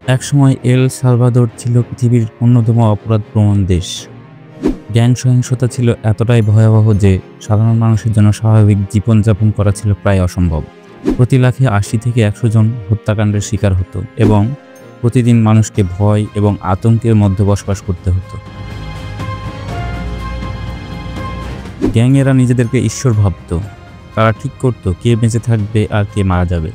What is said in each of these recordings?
একসময় El Salvador ছিল পৃথিবীর অন্যতম অপরাধপ্রবণ দেশ। গ্যাং সহিংসতা ছিল এতটাই ভয়াবহ যে সাধারণ মানুষের জন্য স্বাভাবিক জীবনযাপন করা ছিল প্রায় অসম্ভব। প্রতি লাখে ৮০ থেকে ১০০ জন হত্যাকাণ্ডের শিকার হতো এবং প্রতিদিন মানুষকে ভয় এবং আতঙ্কের মধ্যে বসবাস করতে হতো। গ্যাংয়েরা নিজেদেরকে ঈশ্বর ভাবত। তারা ঠিক করত কে বেঁচে থাকবে আর কে মারা যাবে।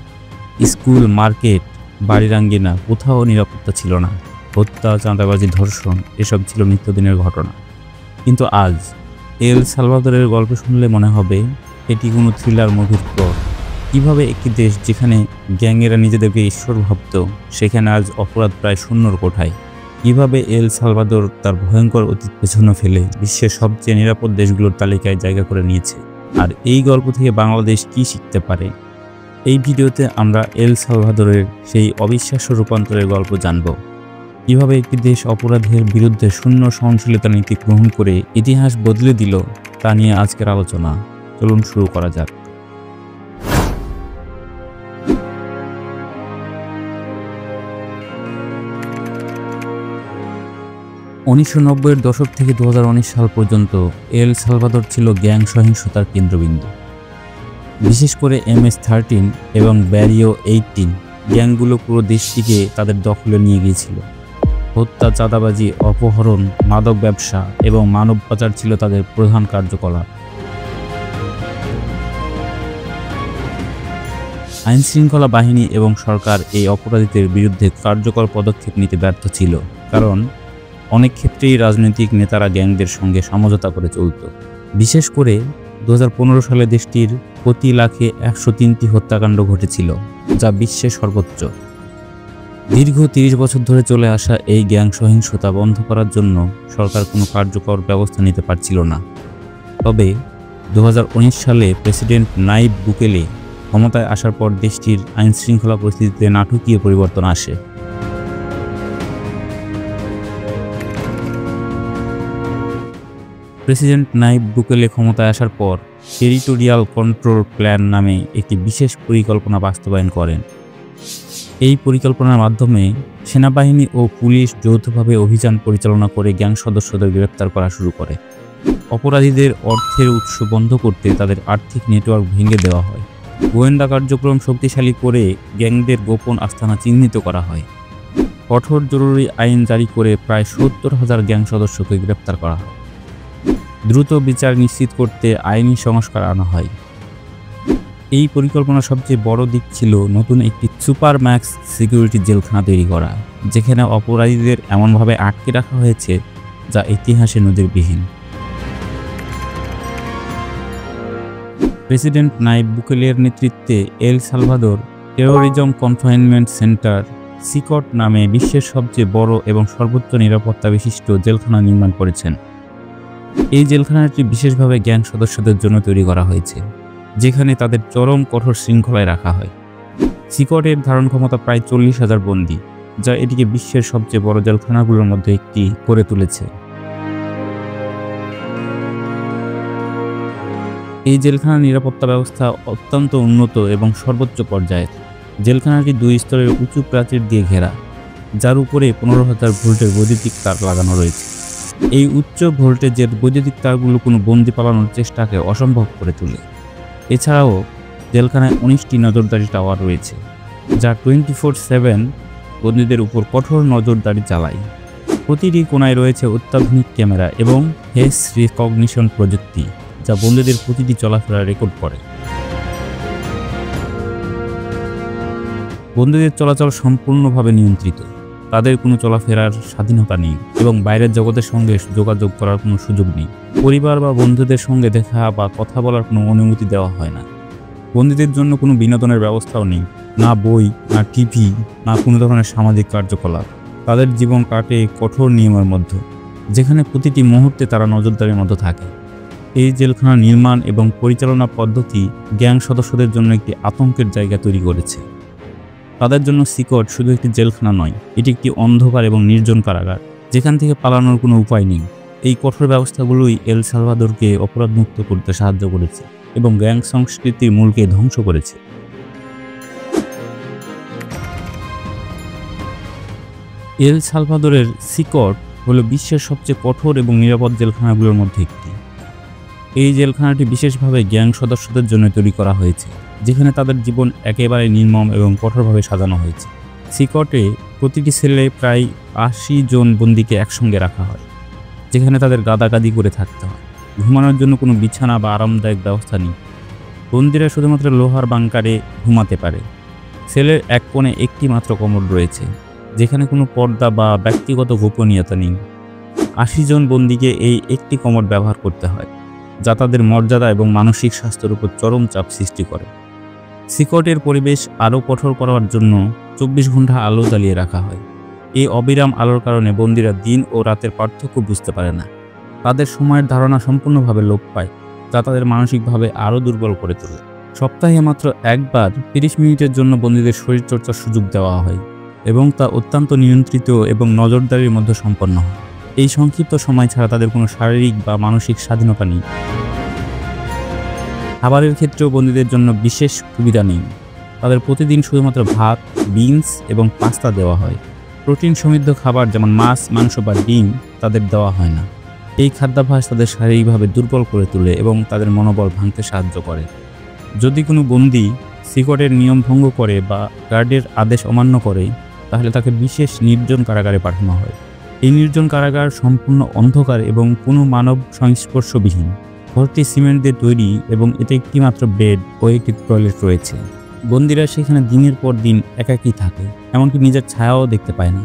স্কুল, মার্কেট, বাড়ির আঙ্গিনা, কোথাও নিরাপত্তা ছিল না। হত্যা, চাঁদাবাজি, ধর্ষণ এসব ছিল নিত্যদিনের ঘটনা। কিন্তু আজ এল সালভাদোরের গল্প শুনলে মনে হবে এটি কোনো থ্রিলার মুভির প্লট। কীভাবে একটি দেশ যেখানে গ্যাংয়েরা নিজেদেরকে ঈশ্বর ভাবত, সেখানে আজ অপরাধ প্রায় শূন্যর কোঠায়। কীভাবে এল সালভাদোর তার ভয়ঙ্কর অতীত পেছনে ফেলে বিশ্বের সবচেয়ে নিরাপদ দেশগুলোর তালিকায় জায়গা করে নিয়েছে। আর এই গল্প থেকে বাংলাদেশ কী শিখতে পারে, এই ভিডিওতে আমরা এল সালভাদোরের সেই অবিশ্বাস্য রূপান্তরের গল্প জানব। কীভাবে একটি দেশ অপরাধের বিরুদ্ধে শূন্য সহনশীলতা নীতি গ্রহণ করে ইতিহাস বদলে দিল, তা নিয়ে আজকের আলোচনা। চলুন শুরু করা যাক। ১৯৯০-এর দশক থেকে ২০১৯ সাল পর্যন্ত এল সালভাদোর ছিল গ্যাং সহিংসতার কেন্দ্রবিন্দু। বিশেষ করে MS-13 এবং ব্যারিও 18 গ্যাংগুলো পুরো দেশটিকে তাদের দখলে নিয়ে গিয়েছিল। হত্যা, চাঁদাবাজি, অপহরণ, মাদক ব্যবসা এবং মানব পাচার ছিল তাদের প্রধান কার্যকলাপ। আইনশৃঙ্খলা বাহিনী এবং সরকার এই অপরাধীদের বিরুদ্ধে কার্যকর পদক্ষেপ নিতে ব্যর্থ ছিল, কারণ অনেক ক্ষেত্রেই রাজনৈতিক নেতারা গ্যাংদের সঙ্গে সমঝোতা করে চলত। বিশেষ করে ২০১৫ সালে দেশটির প্রতি লাখে ১০৩টি হত্যাকাণ্ড ঘটেছিল, যা বিশ্বের সর্বোচ্চ। দীর্ঘ ৩০ বছর ধরে চলে আসা এই গ্যাং সহিংসতা বন্ধ করার জন্য সরকার কোনো কার্যকর ব্যবস্থা নিতে পারছিল না। তবে ২০১৯ সালে প্রেসিডেন্ট নাইব বুকেলে ক্ষমতায় আসার পর দেশটির আইনশৃঙ্খলা পরিস্থিতিতে নাটকীয় পরিবর্তন আসে। প্রেসিডেন্ট নাইব বুকেলে ক্ষমতায় আসার পর টেরিটোরিয়াল কন্ট্রোল প্ল্যান নামে একটি বিশেষ পরিকল্পনা বাস্তবায়ন করেন। এই পরিকল্পনার মাধ্যমে সেনাবাহিনী ও পুলিশ যৌথভাবে অভিযান পরিচালনা করে গ্যাং সদস্যদের গ্রেপ্তার করা শুরু করে। অপরাধীদের অর্থের উৎস বন্ধ করতে তাদের আর্থিক নেটওয়ার্ক ভেঙে দেওয়া হয়। গোয়েন্দা কার্যক্রম শক্তিশালী করে গ্যাংদের গোপন আস্তানা চিহ্নিত করা হয়। কঠোর জরুরি আইন জারি করে প্রায় ৭০,০০০ গ্যাং সদস্যকে গ্রেপ্তার করা হয়। দ্রুত বিচার নিশ্চিত করতে আইনি সংস্কার আনা হয়। এই পরিকল্পনার সবচেয়ে বড় দিক ছিল নতুন একটি সুপার ম্যাক্স সিকিউরিটি জেলখানা তৈরি করা, যেখানে অপরাধীদের এমনভাবে আটকে রাখা হয়েছে যা ইতিহাসে নজিরবিহীন। প্রেসিডেন্ট নাইব বুকেলের নেতৃত্বে El Salvador terrorism confinement center CECOT নামে বিশ্বের সবচেয়ে বড় এবং সর্বোচ্চ নিরাপত্তা বিশিষ্ট জেলখানা নির্মাণ করেছেন। এই জেলখানাটি বিশেষভাবে গ্যাং সদস্যদের জন্য তৈরি করা হয়েছে, যেখানে তাদের চরম কঠোর শৃঙ্খলায় রাখা হয়। সিকটের ধারণ ক্ষমতা প্রায় ৪০,০০০ বন্দী, যা এটিকে বিশ্বের সবচেয়ে বড় জেলখানাগুলোর মধ্যে একটি করে তুলেছে। এই জেলখানার নিরাপত্তা ব্যবস্থা অত্যন্ত উন্নত এবং সর্বোচ্চ পর্যায়ের। জেলখানাটি ২ স্তরের উঁচু প্রাচীর দিয়ে ঘেরা, যার উপরে ১৫,০০০ ভোল্টের বৈদ্যুতিক তার লাগানো রয়েছে। এই উচ্চ ভোল্টেজের বৈদ্যুতিক তারগুলো কোনো বন্দি পালানোর চেষ্টাকে অসম্ভব করে তোলে। এছাড়াও জেলখানায় ১৯টি নজরদারি টাওয়ার রয়েছে, যা 24/7 বন্দীদের উপর কঠোর নজরদারি চালায়। প্রতিটি কোণায় রয়েছে অত্যাধুনিক ক্যামেরা এবং ফেস রিকগনিশন প্রযুক্তি, যা বন্দীদের প্রতিটি চলাফেরা রেকর্ড করে। বন্দীদের চলাচল সম্পূর্ণভাবে নিয়ন্ত্রিত। তাদের কোনো চলাফেরার স্বাধীনতা নেই এবং বাইরের জগতের সঙ্গে যোগাযোগ করার কোনো সুযোগ নেই। পরিবার বা বন্ধুদের সঙ্গে দেখা বা কথা বলার কোনো অনুমতি দেওয়া হয় না। বন্দীদের জন্য কোনো বিনোদনের ব্যবস্থাও নেই, না বই, না টিভি, না কোনো ধরনের সামাজিক কার্যকলাপ। তাদের জীবন কাটে কঠোর নিয়মের মধ্যে, যেখানে প্রতিটি মুহূর্তে তারা নজরদারির মধ্যে থাকে। এই জেলখানা নির্মাণ এবং পরিচালনা পদ্ধতি গ্যাং সদস্যদের জন্য একটি আতঙ্কের জায়গা তৈরি করেছে। তাদের জন্য সিকট শুধু একটি জেলখানা নয়, এটি একটি অন্ধকার এবং নির্জন কারাগার, যেখান থেকে পালানোর কোনো উপায় নেই। এই কঠোর ব্যবস্থাগুলোই এল সালভাদোরকে অপরাধমুক্ত করতে সাহায্য করেছে এবং গ্যাং সংস্কৃতির মূলকে ধ্বংস করেছে। এল সালভাদোরের সিকট হলো বিশ্বের সবচেয়ে কঠোর এবং নিরাপদ জেলখানাগুলোর মধ্যে একটি। এই জেলখানাটি বিশেষভাবে গ্যাং সদস্যদের জন্য তৈরি করা হয়েছে, যেখানে তাদের জীবন একেবারে নির্মম এবং কঠোরভাবে সাজানো হয়েছে। সিকটে প্রতিটি সেলে প্রায় ৮০ জন বন্দীকে একসঙ্গে রাখা হয়, যেখানে তাদের গাদাগাদি করে থাকতে হয়। ঘুমানোর জন্য কোনো বিছানা বা আরামদায়ক ব্যবস্থা নেই। বন্দীরা শুধুমাত্র লোহার বাংকারে ঘুমাতে পারে। সেলের এক কোণে একটি মাত্র কমোড রয়েছে, যেখানে কোনো পর্দা বা ব্যক্তিগত গোপনীয়তা নেই। ৮০ জন বন্দীকে এই একটি কমোড ব্যবহার করতে হয়, যা তাদের মর্যাদা এবং মানসিক স্বাস্থ্যের উপর চরম চাপ সৃষ্টি করে। সিকটের পরিবেশ আরও কঠোর করার জন্য ২৪ ঘন্টা আলো জ্বালিয়ে রাখা হয়। এই অবিরাম আলোর কারণে বন্দীরা দিন ও রাতের পার্থক্য বুঝতে পারে না। তাদের সময়ের ধারণা সম্পূর্ণভাবে লোপ পায়, যা তাদের মানসিকভাবে আরও দুর্বল করে তোলে। সপ্তাহে মাত্র একবার ৩০ মিনিটের জন্য বন্দীদের শরীরচর্চার সুযোগ দেওয়া হয়, এবং তা অত্যন্ত নিয়ন্ত্রিত এবং নজরদারির মধ্যে সম্পন্ন হয়। এই সংক্ষিপ্ত সময় ছাড়া তাদের কোনো শারীরিক বা মানসিক স্বাধীনতা নেই। খাবারের ক্ষেত্রেও বন্দীদের জন্য বিশেষ সুবিধা নেই। তাদের প্রতিদিন শুধুমাত্র ভাত, বিনস এবং পাস্তা দেওয়া হয়। প্রোটিন সমৃদ্ধ খাবার যেমন মাছ, মাংস বা ডিম তাদের দেওয়া হয় না। এই খাদ্যাভ্যাস তাদের শারীরিকভাবে দুর্বল করে তোলে এবং তাদের মনোবল ভাঙতে সাহায্য করে। যদি কোনো বন্দী সিকটের নিয়ম ভঙ্গ করে বা গার্ডের আদেশ অমান্য করে, তাহলে তাকে বিশেষ নির্জন কারাগারে পাঠানো হয়। এই নির্জন কারাগার সম্পূর্ণ অন্ধকার এবং কোনো মানব সংস্পর্শবিহীন। ঘরটি সিমেন্ট দিয়ে তৈরি এবং এতে একটি মাত্র বেড ও একটি টয়লেট রয়েছে। বন্দীরা সেখানে দিনের পর দিন একাকী থাকে, এমনকি নিজের ছায়াও দেখতে পায় না।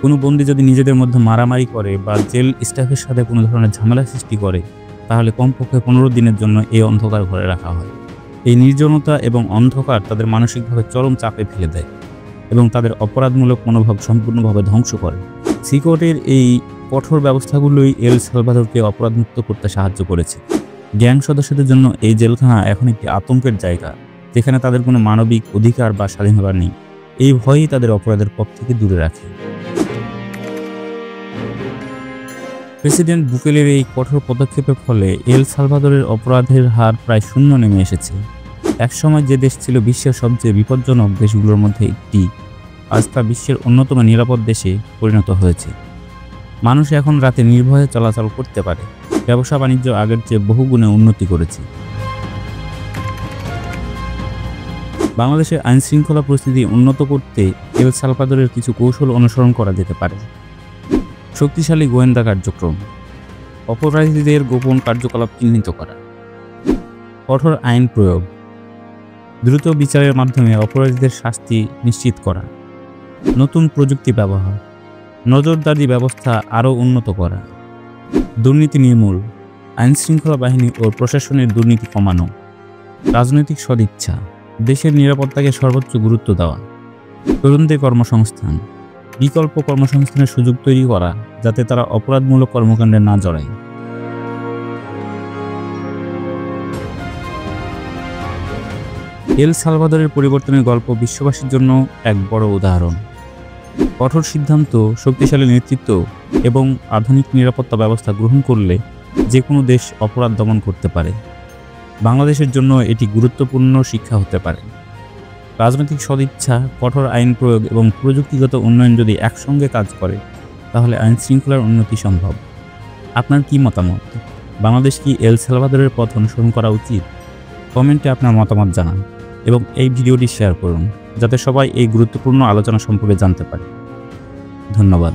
কোনো বন্দী যদি নিজেদের মধ্যে মারামারি করে বা জেল স্টাফের সাথে কোনো ধরনের ঝামেলা সৃষ্টি করে, তাহলে কমপক্ষে ১৫ দিনের জন্য এই অন্ধকার ঘরে রাখা হয়। এই নির্জনতা এবং অন্ধকার তাদের মানসিকভাবে চরম চাপে ফেলে দেয় এবং তাদের অপরাধমূলক মনোভাব সম্পূর্ণভাবে ধ্বংস করে। সিকটের এই কঠোর ব্যবস্থাগুলোই এল সালভাদোরকে অপরাধমুক্ত করতে সাহায্য করেছে। গ্যাং সদস্যদের জন্য এই জেলখানা এখন একটি আতঙ্কের জায়গা, যেখানে তাদের কোনো মানবিক অধিকার বা স্বাধীনতা নেই। এই ভয়ই তাদের অপরাধের পথ থেকে দূরে রাখে। প্রেসিডেন্ট বুকেলের এই কঠোর পদক্ষেপের ফলে এল সালভাদোরের অপরাধের হার প্রায় শূন্য নেমে এসেছে। একসময় যে দেশ ছিল বিশ্বের সবচেয়ে বিপজ্জনক দেশগুলোর মধ্যে একটি, আজ তা বিশ্বের অন্যতম নিরাপদ দেশে পরিণত হয়েছে। মানুষ এখন রাতে নির্ভয়ে চলাচল করতে পারে। ব্যবসা বাণিজ্য আগের চেয়ে বহুগুণে উন্নতি করেছে। বাংলাদেশের আইনশৃঙ্খলা পরিস্থিতি উন্নত করতে এল সালভাদোরের কিছু কৌশল অনুসরণ করা যেতে পারে। শক্তিশালী গোয়েন্দা কার্যক্রম, অপরাধীদের গোপন কার্যকলাপ চিহ্নিত করা, কঠোর আইন প্রয়োগ, দ্রুত বিচারের মাধ্যমে অপরাধীদের শাস্তি নিশ্চিত করা, নতুন প্রযুক্তি ব্যবহার, নজরদারি ব্যবস্থা আরও উন্নত করা, দুর্নীতি নির্মূল, আইনশৃঙ্খলা বাহিনী ও প্রশাসনের দুর্নীতি কমানো, রাজনৈতিক সদিচ্ছা, দেশের নিরাপত্তাকে সর্বোচ্চ গুরুত্ব দেওয়া, তরুণদের কর্মসংস্থান, বিকল্প কর্মসংস্থানের সুযোগ তৈরি করা যাতে তারা অপরাধমূলক কর্মকাণ্ডে না জড়ায়। এল সালভাদোরের পরিবর্তনের গল্প বিশ্ববাসীর জন্য এক বড় উদাহরণ। কঠোর সিদ্ধান্ত, শক্তিশালী নেতৃত্ব এবং আধুনিক নিরাপত্তা ব্যবস্থা গ্রহণ করলে যে কোনো দেশ অপরাধ দমন করতে পারে। বাংলাদেশের জন্য এটি গুরুত্বপূর্ণ শিক্ষা হতে পারে। রাজনৈতিক সদিচ্ছা, কঠোর আইন প্রয়োগ এবং প্রযুক্তিগত উন্নয়ন যদি একসঙ্গে কাজ করে, তাহলে আইন শৃঙ্খলার উন্নতি সম্ভব। আপনার কি মতামত? বাংলাদেশ কি এল সালভাদোরের পথ অনুসরণ করা উচিত? কমেন্টে আপনার মতামত জানান এবং এই ভিডিওটি শেয়ার করুন, যাতে সবাই এই গুরুত্বপূর্ণ আলোচনা সম্পর্কে জানতে পারে। ধন্যবাদ।